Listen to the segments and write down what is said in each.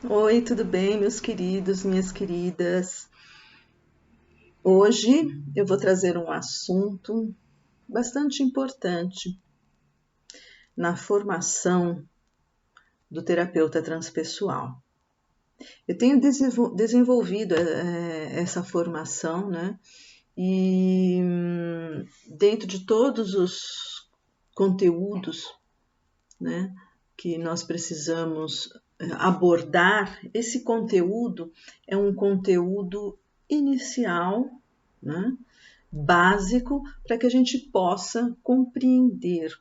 Oi, tudo bem, meus queridos, minhas queridas? Hoje eu vou trazer um assunto bastante importante na formação do terapeuta transpessoal. Eu tenho desenvolvido essa formação, né? E dentro de todos os conteúdos, né, que nós precisamos abordar, esse conteúdo é um conteúdo inicial, né, básico, para que a gente possa compreender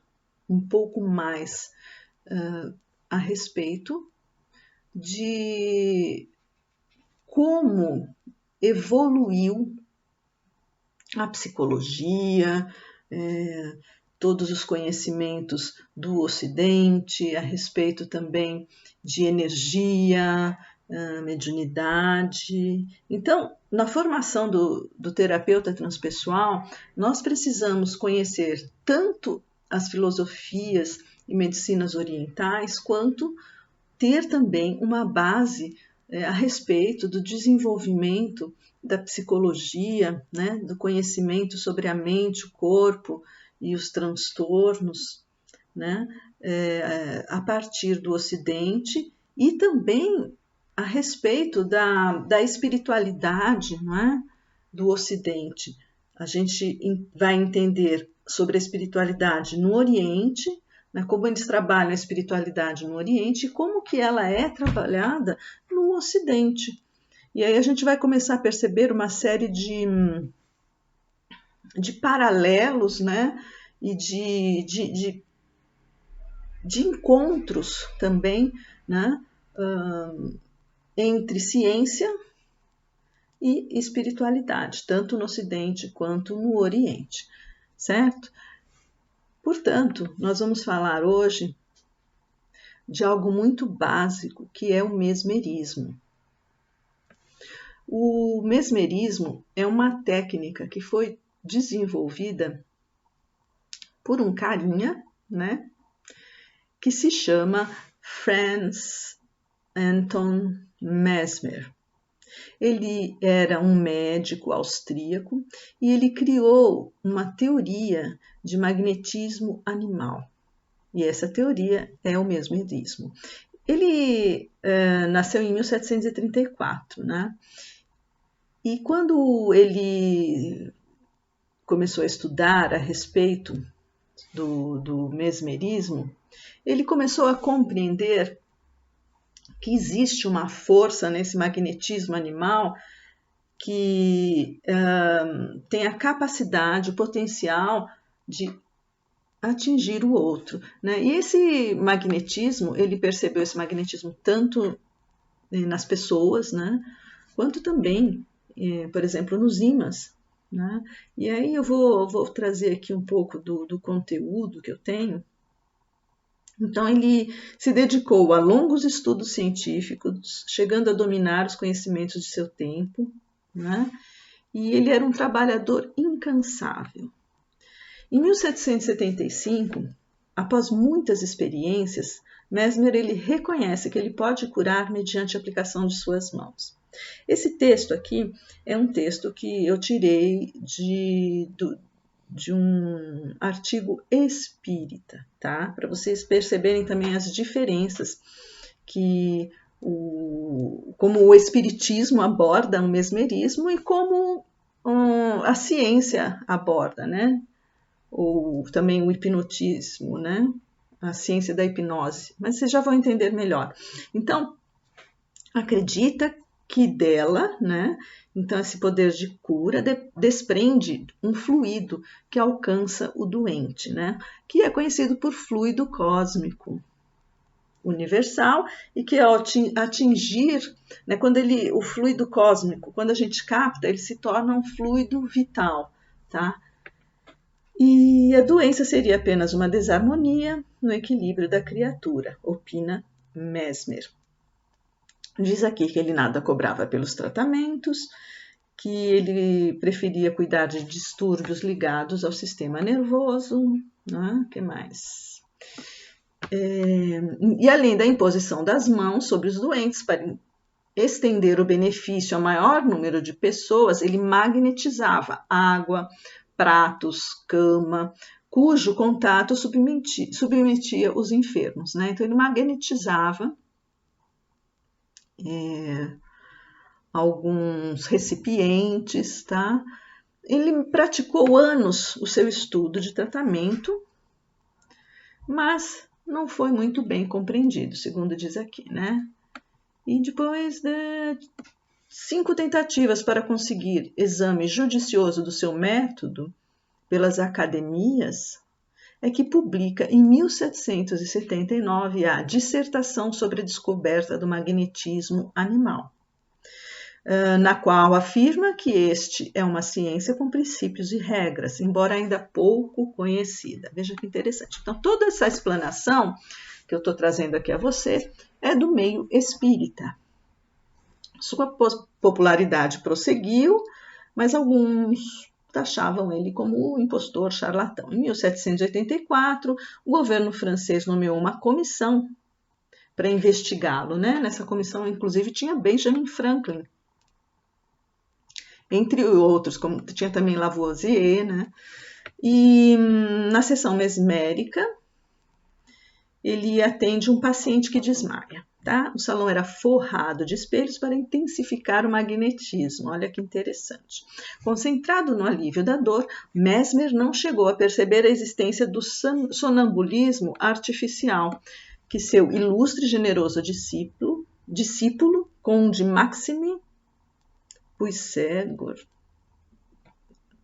um pouco mais a respeito de como evoluiu a psicologia, todos os conhecimentos do Ocidente, a respeito também de energia, mediunidade. Então, na formação do terapeuta transpessoal, nós precisamos conhecer tanto as filosofias e medicinas orientais, quanto ter também uma base a respeito do desenvolvimento da psicologia, né, do conhecimento sobre a mente, o corpo e os transtornos, né, a partir do Ocidente, e também a respeito da espiritualidade, não é, do Ocidente. A gente vai entender sobre a espiritualidade no Oriente, né, como eles trabalham a espiritualidade no Oriente e como que ela é trabalhada no Ocidente. E aí a gente vai começar a perceber uma série de paralelos, né, e de encontros também, né, entre ciência e espiritualidade, tanto no Ocidente quanto no Oriente, certo? Portanto, nós vamos falar hoje de algo muito básico, que é o mesmerismo. O mesmerismo é uma técnica que foi desenvolvida por um carinha, né, que se chama Franz Anton Mesmer. Ele era um médico austríaco e ele criou uma teoria de magnetismo animal. E essa teoria é o mesmerismo. Ele nasceu em 1734, né? E quando ele começou a estudar a respeito do mesmerismo, ele começou a compreender que existe uma força nesse magnetismo animal que tem a capacidade, o potencial de atingir o outro, né? E esse magnetismo, ele percebeu esse magnetismo tanto nas pessoas, né, quanto também, por exemplo, nos ímãs, né? E aí eu vou trazer aqui um pouco do conteúdo que eu tenho. Então, ele se dedicou a longos estudos científicos, chegando a dominar os conhecimentos de seu tempo, né? E ele era um trabalhador incansável. Em 1775, após muitas experiências, Mesmer ele reconhece que ele pode curar mediante a aplicação de suas mãos. Esse texto aqui é um texto que eu tirei de um artigo espírita, tá? Para vocês perceberem também as diferenças que como o espiritismo aborda o mesmerismo e como a ciência aborda, né? Ou também o hipnotismo, né? A ciência da hipnose. Mas vocês já vão entender melhor. Então, acredita que dela, né? Então, esse poder de cura desprende um fluido que alcança o doente, né? Que é conhecido por fluido cósmico universal e que ao atingir, né, quando o fluido cósmico, quando a gente capta, ele se torna um fluido vital, tá? E a doença seria apenas uma desarmonia no equilíbrio da criatura, opina Mesmer. Diz aqui que ele nada cobrava pelos tratamentos, que ele preferia cuidar de distúrbios ligados ao sistema nervoso, né? Que mais? E além da imposição das mãos sobre os doentes para estender o benefício ao maior número de pessoas, ele magnetizava água, pratos, cama, cujo contato submetia os enfermos, né? Então ele magnetizava alguns recipientes, tá? Ele praticou anos o seu estudo de tratamento, mas não foi muito bem compreendido, segundo diz aqui, né? E depois de 5 tentativas para conseguir exame judicioso do seu método pelas academias, é que publica em 1779 a Dissertação sobre a Descoberta do Magnetismo Animal, na qual afirma que este é uma ciência com princípios e regras, embora ainda pouco conhecida. Veja que interessante. Então, toda essa explanação que eu estou trazendo aqui a você é do meio espírita. Sua popularidade prosseguiu, mas alguns taxavam ele como impostor, charlatão. Em 1784, o governo francês nomeou uma comissão para investigá-lo, né? Nessa comissão, inclusive, tinha Benjamin Franklin, entre outros, como tinha também Lavoisier, né? E na sessão mesmérica, ele atende um paciente que desmaia, tá? O salão era forrado de espelhos para intensificar o magnetismo. Olha que interessante. Concentrado no alívio da dor, Mesmer não chegou a perceber a existência do sonambulismo artificial que seu ilustre e generoso discípulo Conde Maxime Puységur,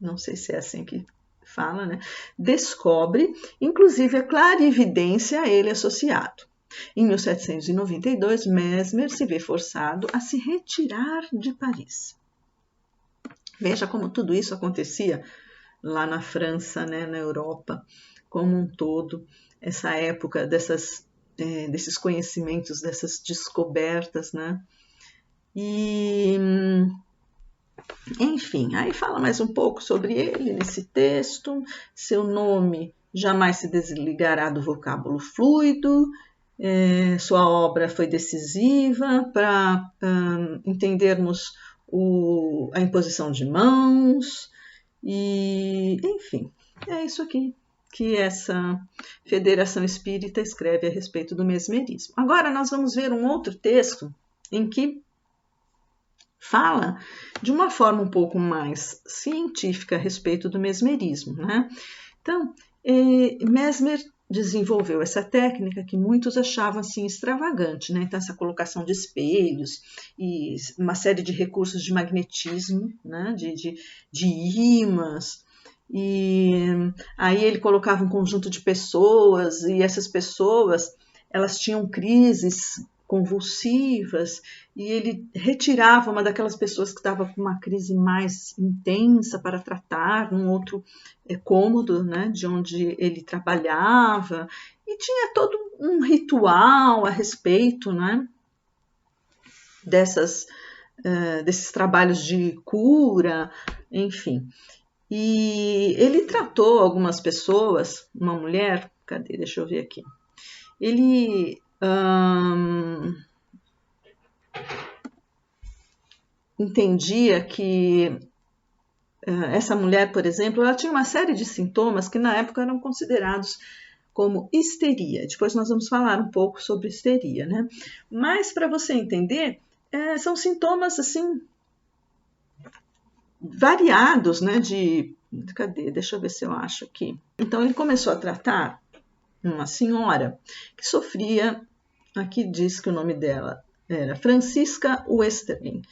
não sei se é assim que fala, né? Descobre, inclusive, a clarividência a ele associado. Em 1792, Mesmer se vê forçado a se retirar de Paris. Veja como tudo isso acontecia lá na França, né, na Europa, como um todo, essa época desses conhecimentos, dessas descobertas, né? Enfim, aí fala mais um pouco sobre ele nesse texto. Seu nome jamais se desligará do vocábulo fluido. Sua obra foi decisiva para entendermos a imposição de mãos. E, enfim, é isso aqui que essa Federação Espírita escreve a respeito do mesmerismo. Agora nós vamos ver um outro texto em que fala de uma forma um pouco mais científica a respeito do mesmerismo, né? Então, Mesmer desenvolveu essa técnica que muitos achavam assim extravagante, né? Então, essa colocação de espelhos e uma série de recursos de magnetismo, né? de ímãs. E aí ele colocava um conjunto de pessoas e essas pessoas elas tinham crises convulsivas e ele retirava uma daquelas pessoas que estava com uma crise mais intensa para tratar num outro cômodo, né, de onde ele trabalhava, e tinha todo um ritual a respeito, né, desses trabalhos de cura, enfim. E ele tratou algumas pessoas, uma mulher, cadê? Deixa eu ver aqui. Ele entendia que essa mulher, por exemplo, ela tinha uma série de sintomas que na época eram considerados como histeria. Depois nós vamos falar um pouco sobre histeria, né? Mas para você entender, são sintomas assim variados, né? Cadê? Deixa eu ver se eu acho aqui. Então ele começou a tratar uma senhora que sofria, aqui diz que o nome dela era Francisca Westerling,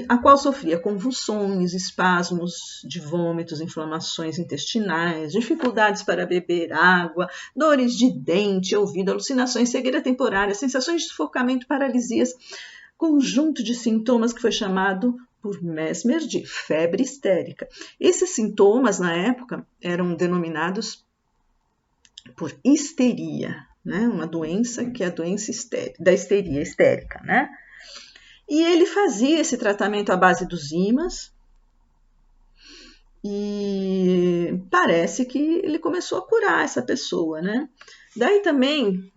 a qual sofria convulsões, espasmos de vômitos, inflamações intestinais, dificuldades para beber água, dores de dente, ouvido, alucinações, cegueira temporária, sensações de sufocamento, paralisias, conjunto de sintomas que foi chamado por Mesmer de febre histérica. Esses sintomas, na época, eram denominados por histeria, né? Uma doença que é a doença da histeria histérica, né? E ele fazia esse tratamento à base dos ímãs e parece que ele começou a curar essa pessoa, né? Daí também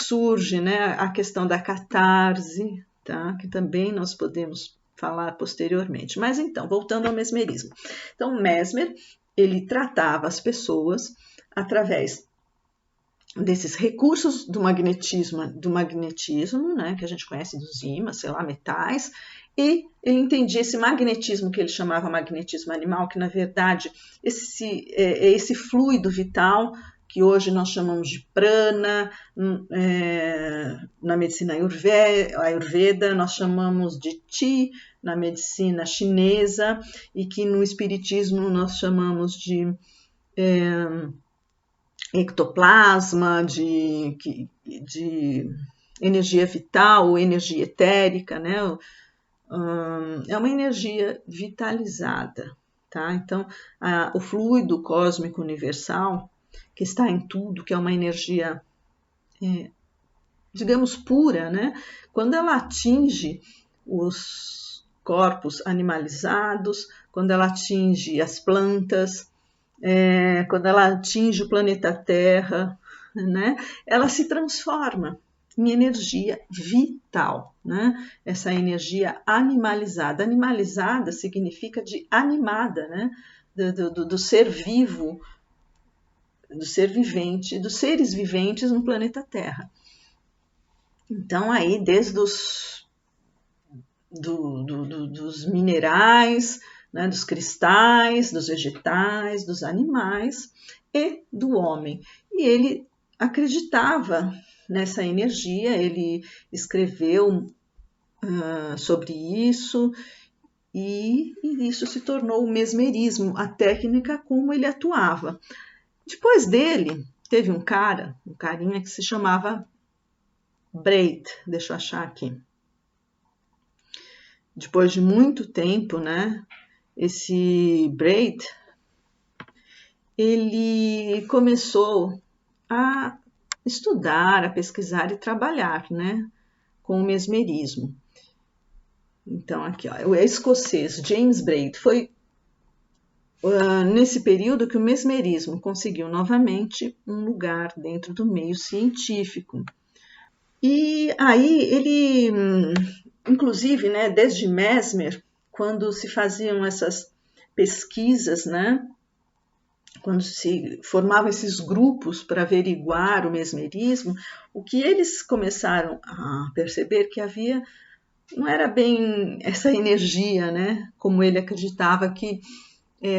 surge, né, a questão da catarse, tá? Que também nós podemos falar posteriormente. Mas então, voltando ao mesmerismo. Então, Mesmer, ele tratava as pessoas através desses recursos do magnetismo, né, que a gente conhece dos ímãs, sei lá, metais, e ele entendia esse magnetismo que ele chamava magnetismo animal, que na verdade é esse fluido vital que hoje nós chamamos de prana, na medicina ayurveda nós chamamos de chi, na medicina chinesa, e que no espiritismo nós chamamos de ectoplasma, de energia vital, energia etérica, né? É uma energia vitalizada, tá? Então, o fluido cósmico universal, que está em tudo, que é uma energia, digamos, pura, né? Quando ela atinge os corpos animalizados, quando ela atinge as plantas, quando ela atinge o planeta Terra, né? Ela se transforma em energia vital, né? Essa energia animalizada. Animalizada significa de animada, né? Do ser vivo, do ser vivente, dos seres viventes no planeta Terra. Então, aí, desde dos minerais, né, dos cristais, dos vegetais, dos animais e do homem. E ele acreditava nessa energia, ele escreveu sobre isso, e isso se tornou o mesmerismo, a técnica como ele atuava. Depois dele, teve um carinha que se chamava Braid, deixa eu achar aqui. Depois de muito tempo, né, esse Braid, ele começou a estudar, a pesquisar e trabalhar, né, com o mesmerismo. Então, aqui, ó, o escocês James Braid foi nesse período que o mesmerismo conseguiu novamente um lugar dentro do meio científico. E aí ele, inclusive, né, desde Mesmer, quando se faziam essas pesquisas, né, quando se formavam esses grupos para averiguar o mesmerismo, o que eles começaram a perceber que havia, não era bem essa energia, né, como ele acreditava que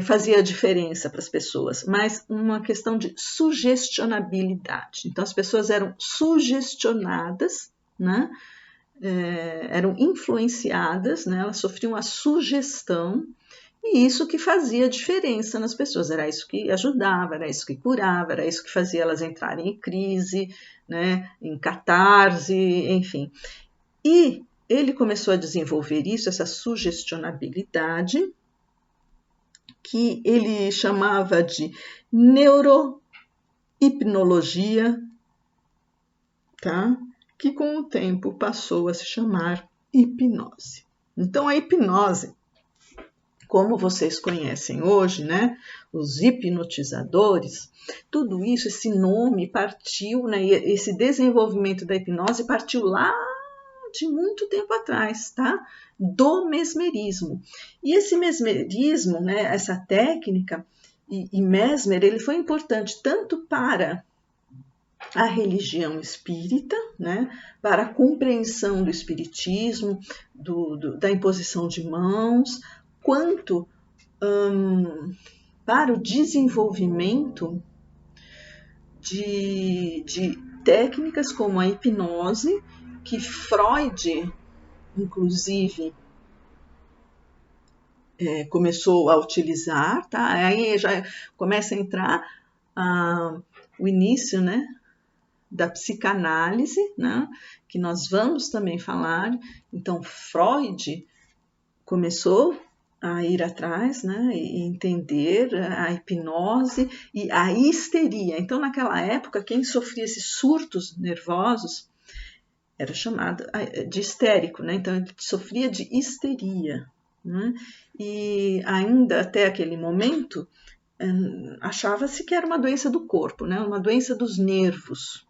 fazia diferença para as pessoas, mas uma questão de sugestionabilidade. Então as pessoas eram sugestionadas, né, eram influenciadas, né, elas sofriam a sugestão, e isso que fazia diferença nas pessoas, era isso que ajudava, era isso que curava, era isso que fazia elas entrarem em crise, né, em catarse, enfim. E ele começou a desenvolver isso, essa sugestionabilidade, que ele chamava de neurohipnologia, tá? Que com o tempo passou a se chamar hipnose. Então a hipnose, como vocês conhecem hoje, né, os hipnotizadores, tudo isso, esse nome partiu, né, esse desenvolvimento da hipnose partiu lá de muito tempo atrás, tá? Do mesmerismo. E esse mesmerismo, né, essa técnica, e Mesmer, ele foi importante tanto para a religião espírita, né, para a compreensão do espiritismo, da imposição de mãos, quanto para o desenvolvimento de técnicas como a hipnose, que Freud, inclusive, começou a utilizar, tá? Aí já começa a entrar o início, né, da psicanálise, né, que nós vamos também falar. Então, Freud começou a ir atrás, né, e entender a hipnose e a histeria. Então, naquela época, quem sofria esses surtos nervosos era chamado de histérico, né? Então, ele sofria de histeria, né? E ainda até aquele momento, achava-se que era uma doença do corpo, né? Uma doença dos nervos.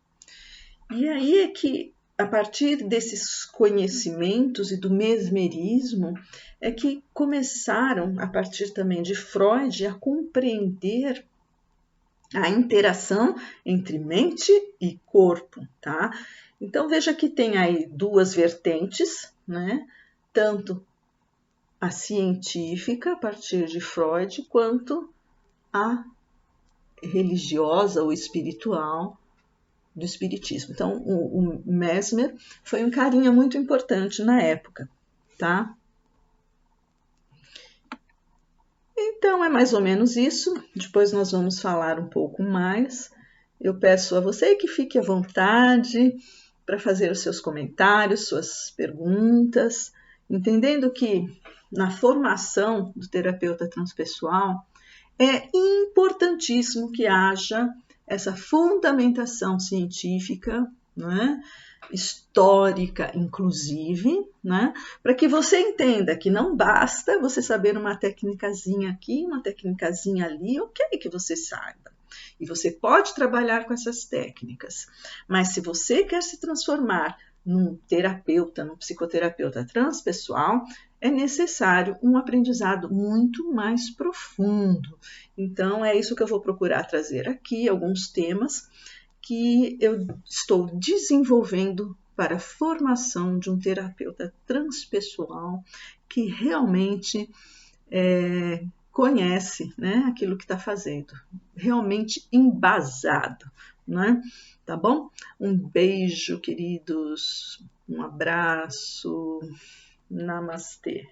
E aí é que, a partir desses conhecimentos e do mesmerismo, é que começaram, a partir também de Freud, a compreender a interação entre mente e corpo, tá? Então veja que tem aí duas vertentes, né? Tanto a científica, a partir de Freud, quanto a religiosa ou espiritual do espiritismo. Então, o Mesmer foi um carinha muito importante na época, tá? Então, é mais ou menos isso. Depois nós vamos falar um pouco mais. Eu peço a você que fique à vontade para fazer os seus comentários, suas perguntas, entendendo que na formação do terapeuta transpessoal é importantíssimo que haja essa fundamentação científica, né? Histórica, inclusive, né? Para que você entenda que não basta você saber uma técnicazinha aqui, uma técnicazinha ali, ok que você saiba. E você pode trabalhar com essas técnicas. Mas se você quer se transformar num terapeuta, num psicoterapeuta transpessoal, é necessário um aprendizado muito mais profundo. Então, é isso que eu vou procurar trazer aqui, alguns temas que eu estou desenvolvendo para a formação de um terapeuta transpessoal que realmente conhece, né, aquilo que está fazendo, realmente embasado, né? Tá bom? Um beijo, queridos, um abraço, namastê.